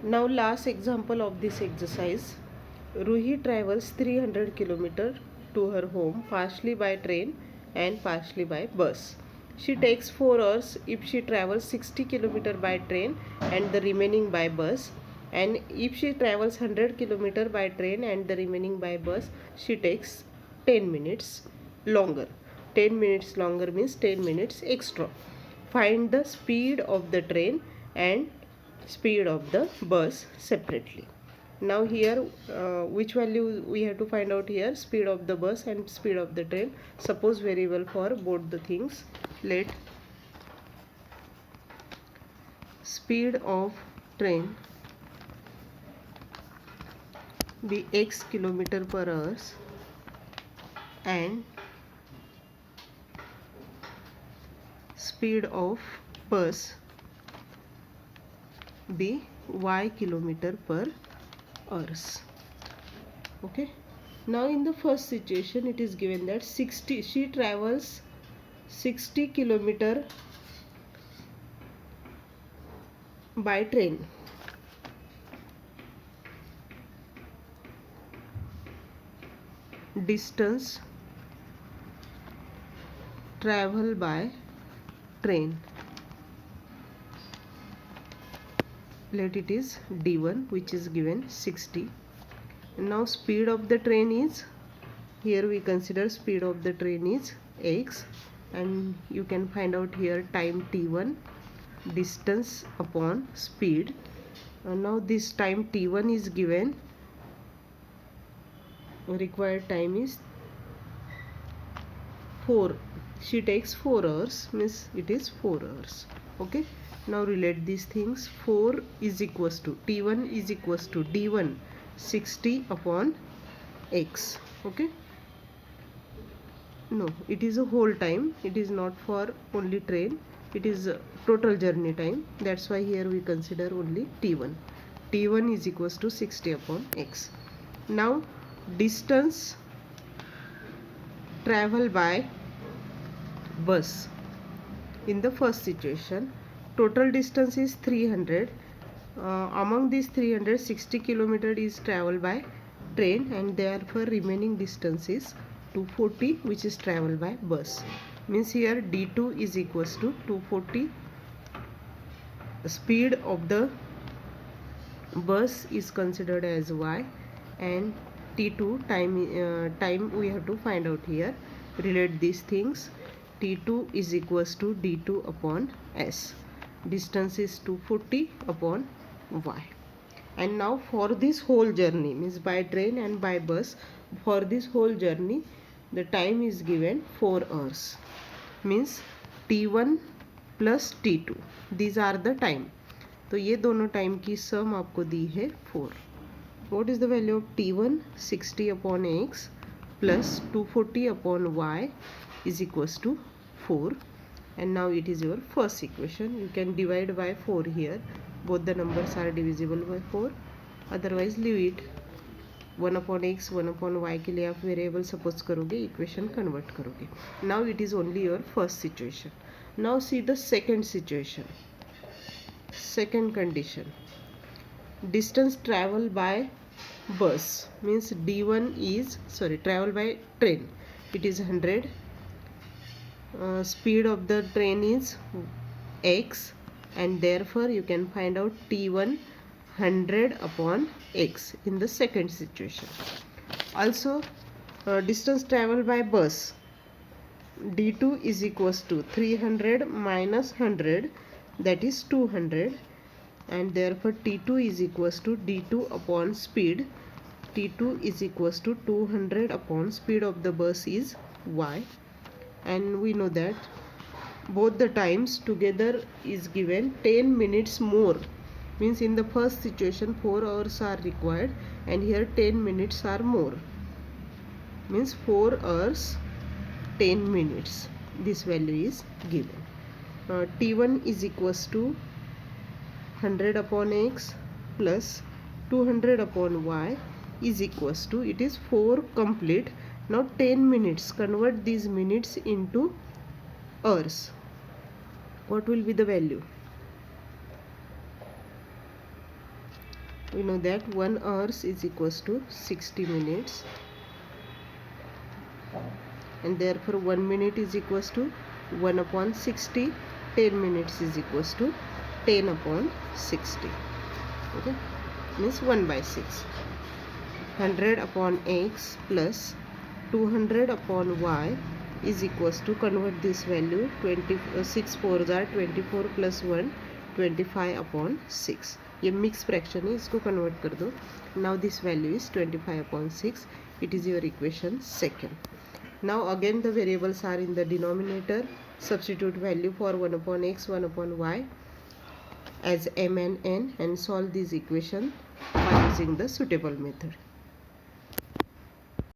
Now last example of this exercise. Ruhi travels 300 km to her home partially by train and partially by bus. She takes 4 hours if she travels 60 km by train and the remaining by bus, and if she travels 100 km by train and the remaining by bus, she takes 10 minutes longer. 10 minutes longer means 10 minutes extra. Find the speed of the train and speed of the bus separately. Now here which value we have to find out here? Speed of the bus and speed of the train. Suppose variable for both the things. Let speed of train be x kilometer per hour and speed of bus be y kilometer per hour. Okay, now in the first situation it is given that she travels 60 kilometer by train. Distance travel by train, let it is d1, which is given 60. Now speed of the train is, here we consider speed of the train is x, and you can find out here time t1, distance upon speed. And now this time t1 is given, required time is 4. She takes 4 hours, means it is 4 hours. Okay, now relate these things. 4 is equals to t1 is equals to d1 60 upon x. Okay, no, it is a whole time, it is not for only train, it is total journey time. That's why here we consider only t1. T1 is equals to 60 upon x. Now distance travel by bus. In the first situation, total distance is 300. Among these 300, 60 km is travel by train, and therefore remaining distance is 240, which is travel by bus. Means here d2 is equals to 240. Speed of the bus is considered as y, and t2 time we have to find out here. Relate these things. t2 is equals to d2 upon s. Distance is 240 upon y. And now for this whole journey, means by train and by bus, for this whole journey the time is given 4 hours. Means t1 plus t2, these are the time. तो ये दोनों time की सम आपको दी है 4. What is the value of t1? 60 upon x plus 240 upon y is equals to 4. And now it is your first equation. You can divide by 4 here. Both the numbers are divisible by 4. Otherwise leave it. 1 upon x 1 upon y के लिए आप variable suppose करोगे, equation convert करोगे. Now it is only your first situation. Now see the second situation. Second condition. Distance travel by bus means d1 is, travel by train, it is 100. Speed of the train is x, and therefore you can find out t1 100 upon x in the second situation. Also distance travel by bus, d2 is equals to 300 minus 100, that is 200, and therefore t2 is equals to d2 upon speed. t2 is equals to 200 upon speed of the bus is y, and we know that both the times together is given 10 minutes more. Means in the first situation 4 hours are required, and here 10 minutes are more. Means 4 hours 10 minutes. This value is given. t1 is equals to 100 upon x plus 200 upon y is equals to, it is 4 complete. Now 10 minutes, convert these minutes into hours. What will be the value? we know that 1 hour is equals to 60 minutes, and therefore 1 minute is equals to 1 upon 60. 10 minutes is equals to 10 upon 60. Okay, means 1 by 6. 100 upon x plus 200 upon y is equals to, convert this value, 6 4s are 24 plus 1 25 upon 6. ये mix fraction है, इसको convert कर दो. Now this value is 25 upon 6. It is your equation second. Now again the variables are in the denominator. Substitute value for 1 upon x, 1 upon y as m and n, and solve this equation by using the suitable method.